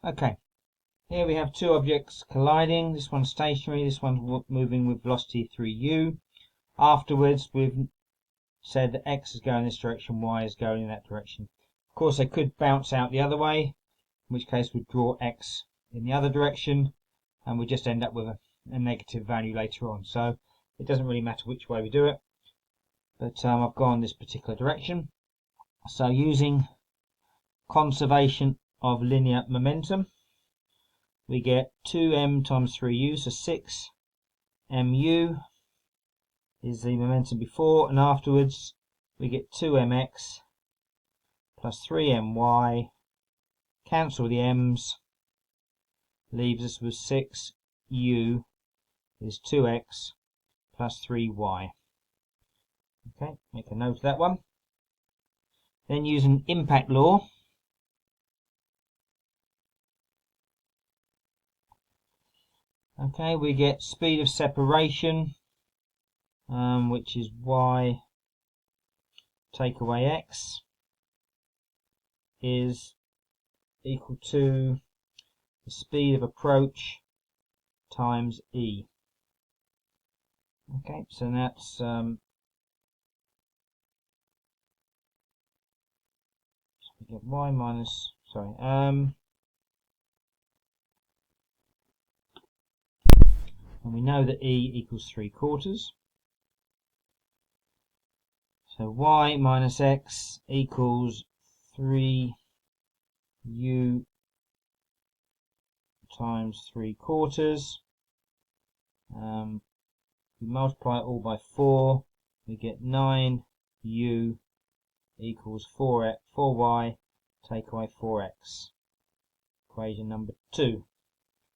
Okay, here we have two objects colliding. This one's stationary, this one's moving with velocity 3u. Afterwards, we've said that x is going in this direction, y is going in that direction. Of course, they could bounce out the other way, in which case we'd draw x in the other direction, and we just end up with a negative value later on. So it doesn't really matter which way we do it, but I've gone this particular direction. So using conservation of linear momentum, we get 2m times 3u, so 6mu is the momentum before, and afterwards we get 2mx plus 3my, cancel the m's, leaves us with 6u is 2x plus 3y. Okay, make a note of that one. Then using impact law, okay, we get speed of separation, which is y take away x, is equal to the speed of approach times e. Okay, so that's so we get y minus, and we know that e equals 3/4. So y minus x equals 3u times 3/4. We multiply it all by 4, we get 9u equals 4y take away 4x. Equation number 2.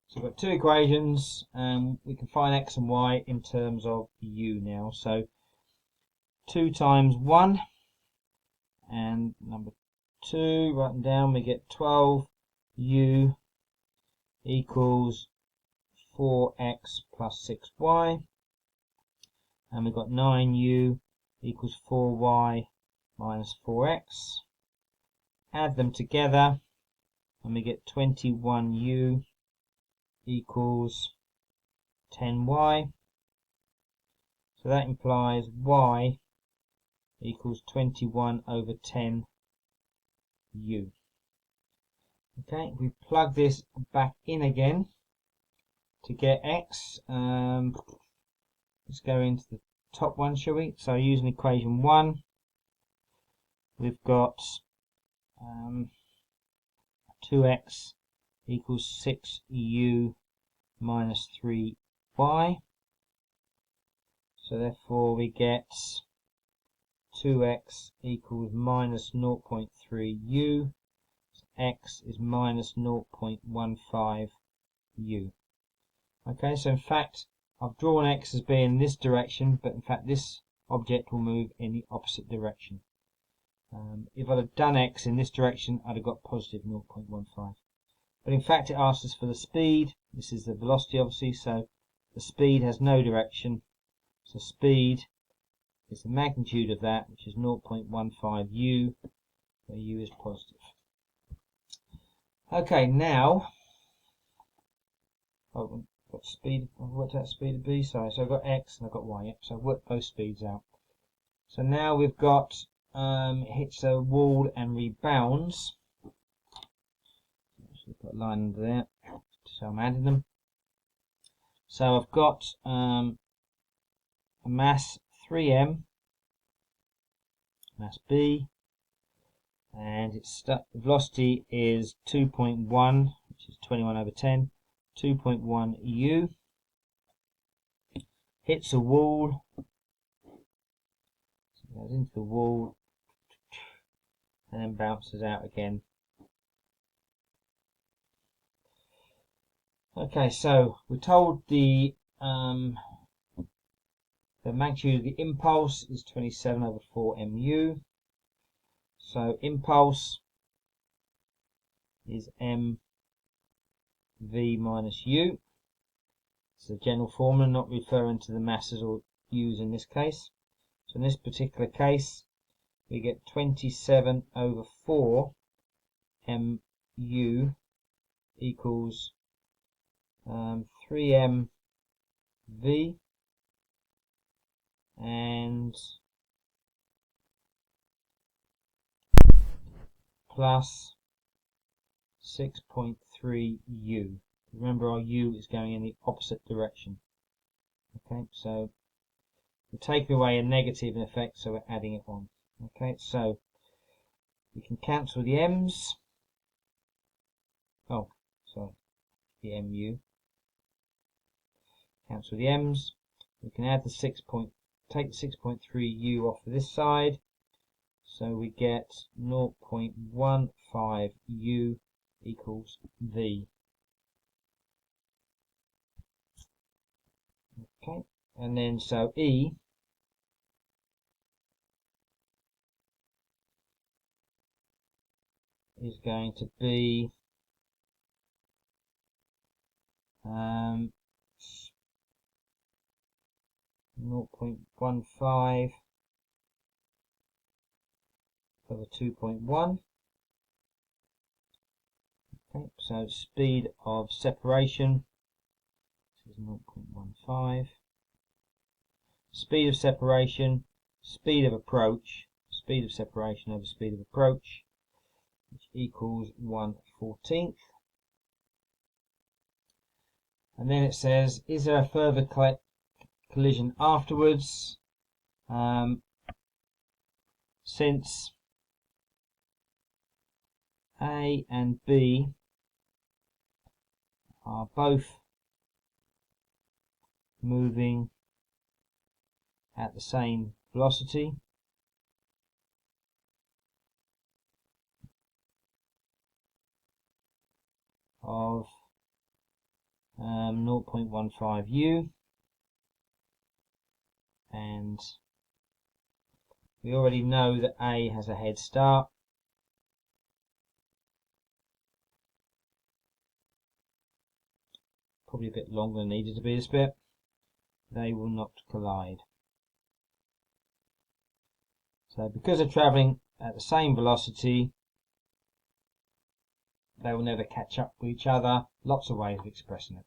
So we've got two equations, and we can find x and y in terms of u now. So 2 times 1 and number 2, writing down, we get 12u equals 4x plus 6y, and we've got 9u equals 4y minus 4x. Add them together and we get 21u equals 10y. So that implies y equals 21 over 10u. Okay, we plug this back in again to get x. Let's go into the top one, shall we? So using equation 1, we've got 2x equals 6u minus 3y. So therefore we get 2x equals minus 0.3u. So x is minus 0.15u. Okay, so in fact I've drawn x as being in this direction, but in fact this object will move in the opposite direction. If I'd have done x in this direction, I'd have got positive 0.15. But in fact it asks us for the speed. This is the velocity obviously, so the speed has no direction. So speed is the magnitude of that, which is 0.15u, where u is positive. Okay, now I've got speed, I've worked out speed of b, sorry, so I've got x and I've got y, yep, so I've worked both speeds out. So now we've got it hits a wall and rebounds. Actually put a line under there, so I'm adding them. So I've got a mass 3m, mass b, and its velocity is 2.1, which is 21 over 10, 2.1 u. Hits a wall, so it goes into the wall, and then bounces out again. Okay, so we're told the magnitude of the impulse is 27 over 4 mu. So impulse is mv minus u. It's a general formula, not referring to the masses or u's in this case. So in this particular case, we get 27 over 4 mu equals 3mv and plus 6.3u. Remember, our u is going in the opposite direction. Okay, so we're taking away a negative in effect, so we're adding it on. Okay, so we can cancel the m's. Oh, sorry, the mu. Cancel the m's. We can add the take the 6.3u off of this side, so we get 0.15u equals v. Okay, and then so E is going to be 0.15 over 2.1. Okay, so speed of separation is 0.15. Speed of separation, speed of approach, speed of separation over speed of approach, which equals 1/14. And then it says, is there a further collision afterwards? Since A and B are both moving at the same velocity, of 0.15u, and we already know that A has a head start, probably a bit longer than needed to be this bit. They will not collide. So because they're travelling at the same velocity, they will never catch up with each other. Lots of ways of expressing it.